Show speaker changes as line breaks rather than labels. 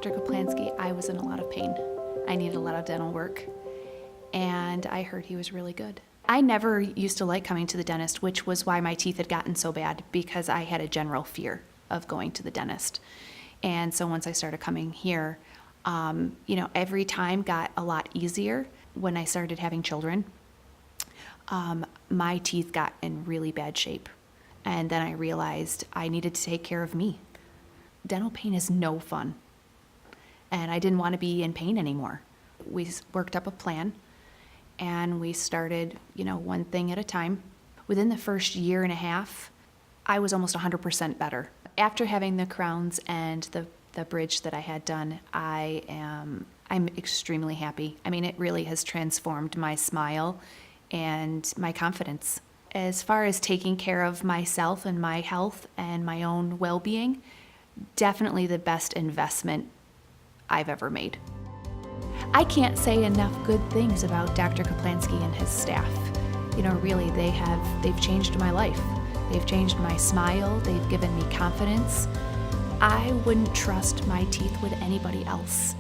Dr. Kaplansky, I was in a lot of pain. I needed a lot of dental work, and I heard he was really good. I never used to like coming to the dentist, which was why my teeth had gotten so bad, because I had a general fear of going to the dentist. And so once I started coming here, every time got a lot easier. When I started having children, my teeth got in really bad shape. And then I realized I needed to take care of me. Dental pain is no fun. And I didn't want to be in pain anymore. We worked up a plan, and we started, one thing at a time. Within the first year and a half, I was almost 100% better. After having the crowns and the bridge that I had done, I'm extremely happy. I mean, it really has transformed my smile and my confidence. As far as taking care of myself and my health and my own well-being, definitely the best investment I've ever made. I can't say enough good things about Dr. Kaplansky and his staff. Really, they've changed my life. They've changed my smile. They've given me confidence. I wouldn't trust my teeth with anybody else.